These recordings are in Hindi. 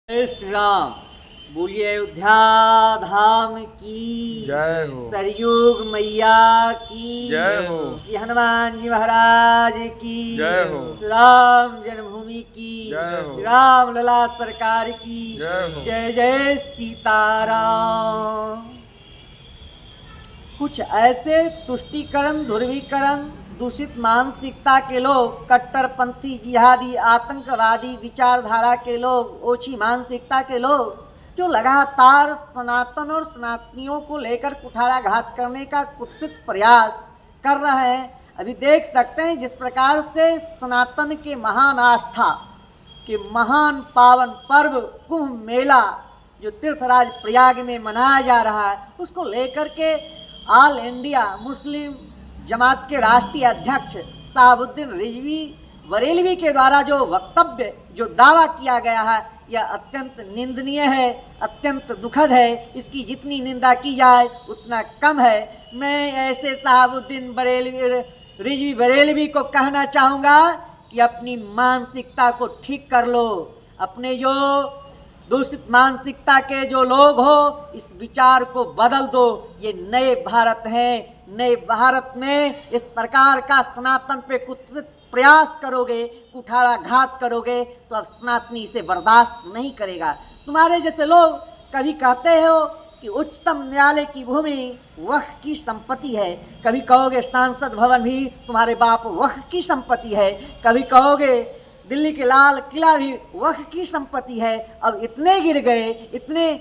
जय श्री राम। बोलिए अयोध्या धाम की जय हो। सरयुग मैया की जय हो। श्री हनुमान जी महाराज की जय हो। श्री राम जन्मभूमि की जय हो। श्री राम लला सरकार की जय हो। जय जय सीताराम। कुछ ऐसे तुष्टीकरण, ध्रुवीकरण, दूषित मानसिकता के लोग, कट्टरपंथी, जिहादी, आतंकवादी विचारधारा के लोग, ओछी मानसिकता के लोग जो लगातार सनातन और सनातनियों को लेकर कुठाराघात करने का कुत्सित प्रयास कर रहे हैं। अभी देख सकते हैं जिस प्रकार से सनातन के महान आस्था के महान पावन पर्व कुंभ मेला जो तीर्थराज प्रयाग में मनाया जा रहा है, उसको लेकर के ऑल इंडिया मुस्लिम जमात के राष्ट्रीय अध्यक्ष शहाबुद्दीन रिजवी बरेलवी के द्वारा जो वक्तव्य, जो दावा किया गया है, यह अत्यंत निंदनीय है, अत्यंत दुखद है। इसकी जितनी निंदा की जाए उतना कम है। मैं ऐसे शहाबुद्दीन रिजवी बरेलवी को कहना चाहूँगा कि अपनी मानसिकता को ठीक कर लो। अपने जो दूषित मानसिकता के जो लोग हो, इस विचार को बदल दो। ये नए भारत हैं। नए भारत में इस प्रकार का सनातन पे कुत्सित प्रयास करोगे, कुठाराघात करोगे, तो अब सनातनी इसे बर्दाश्त नहीं करेगा। तुम्हारे जैसे लोग कभी कहते हो कि उच्चतम न्यायालय की भूमि वक्फ की संपत्ति है, कभी कहोगे सांसद भवन भी तुम्हारे बाप वक्फ की संपत्ति है, कभी कहोगे दिल्ली के लाल किला भी वक्फ की संपत्ति है। अब इतने गिर गए, इतने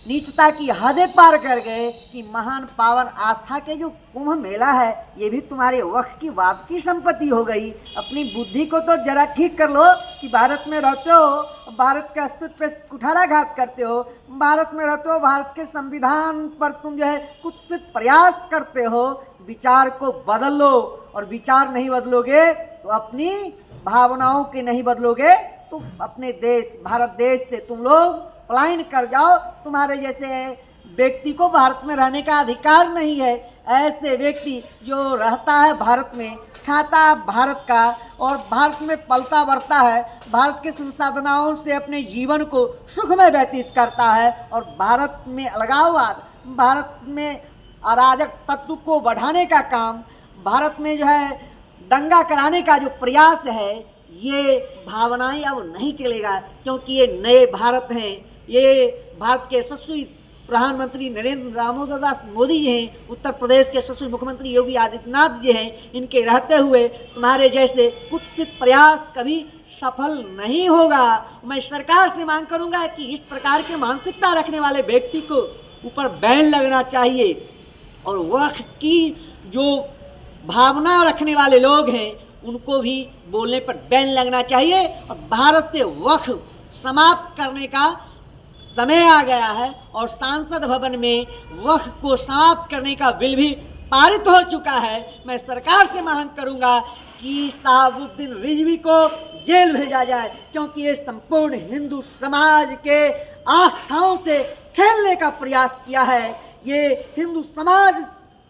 नीचता की हदें पार कर गए कि महान पावन आस्था के जो कुंभ मेला है, ये भी तुम्हारे वक्फ की बाप की संपत्ति हो गई। अपनी बुद्धि को तो जरा ठीक कर लो कि भारत में रहते हो, भारत के अस्तित्व पे कुठाराघात करते हो, भारत में रहते हो, भारत के संविधान पर तुम जो है कुत्सित प्रयास करते हो। विचार को बदल लो, और विचार नहीं बदलोगे तो अपनी भावनाओं के नहीं बदलोगे तो अपने देश भारत देश से तुम लोग पलायन कर जाओ। तुम्हारे जैसे व्यक्ति को भारत में रहने का अधिकार नहीं है। ऐसे व्यक्ति जो रहता है भारत में, खाता है भारत का, और भारत में पलता बढ़ता है, भारत के संसाधनों से अपने जीवन को सुखमय व्यतीत करता है, और भारत में अलगाववाद, भारत में अराजक तत्व को बढ़ाने का काम, भारत में जो है दंगा कराने का जो प्रयास है, ये भावनाएं अब नहीं चलेगा। क्योंकि ये नए भारत हैं। ये भारत के यशस्वी प्रधानमंत्री नरेंद्र दामोदर दास मोदी जी हैं, उत्तर प्रदेश के यशस्वी मुख्यमंत्री योगी आदित्यनाथ जी हैं। इनके रहते हुए तुम्हारे जैसे कुत्सित प्रयास कभी सफल नहीं होगा। मैं सरकार से मांग करूंगा कि इस प्रकार के मानसिकता रखने वाले व्यक्ति को ऊपर बैन लगना चाहिए, और वक्फ की जो भावना रखने वाले लोग हैं उनको भी बोलने पर बैन लगना चाहिए। और भारत से वक्फ समाप्त करने का समय आ गया है, और सांसद भवन में वक्फ को समाप्त करने का बिल भी पारित हो चुका है। मैं सरकार से मांग करूंगा कि शहाबुद्दीन रिजवी को जेल भेजा जाए, क्योंकि ये संपूर्ण हिंदू समाज के आस्थाओं से खेलने का प्रयास किया है। ये हिंदू समाज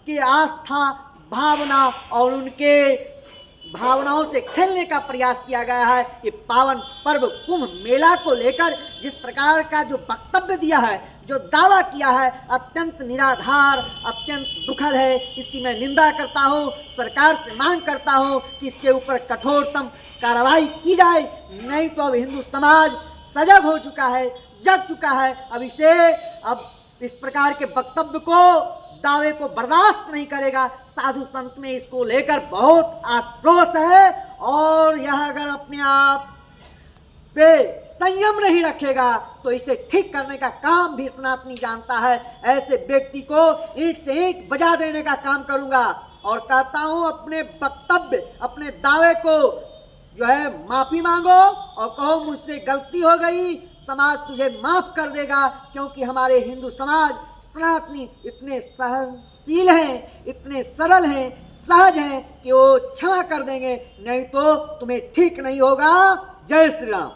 की आस्था, भावना और उनके भावनाओं से खेलने का प्रयास किया गया है। ये पावन पर्व कुंभ मेला को लेकर जिस प्रकार का जो वक्तव्य दिया है, जो दावा किया है, अत्यंत निराधार, अत्यंत दुखद है। इसकी मैं निंदा करता हूँ। सरकार से मांग करता हूँ कि इसके ऊपर कठोरतम कार्रवाई की जाए, नहीं तो अब हिंदू समाज सजग हो चुका है, जग चुका है। अब इस प्रकार के वक्तव्य को, दावे को बर्दाश्त नहीं करेगा। साधु संत में इसको लेकर बहुत आक्रोश है, और यह अगर अपने आप पे संयम नहीं रखेगा तो इसे ठीक करने का काम भी सनातनी जानता है। ऐसे व्यक्ति को ईंट से ईंट बजा देने का काम करूंगा, और कहता हूं अपने वक्तव्य, अपने दावे को जो है माफी मांगो, और कहो मुझसे गलती हो गई, समाज तुझे माफ कर देगा। क्योंकि हमारे हिंदू समाज सनातनी इतने सहनशील हैं, इतने सरल हैं, सहज हैं कि वो क्षमा कर देंगे, नहीं तो तुम्हें ठीक नहीं होगा। जय श्री राम।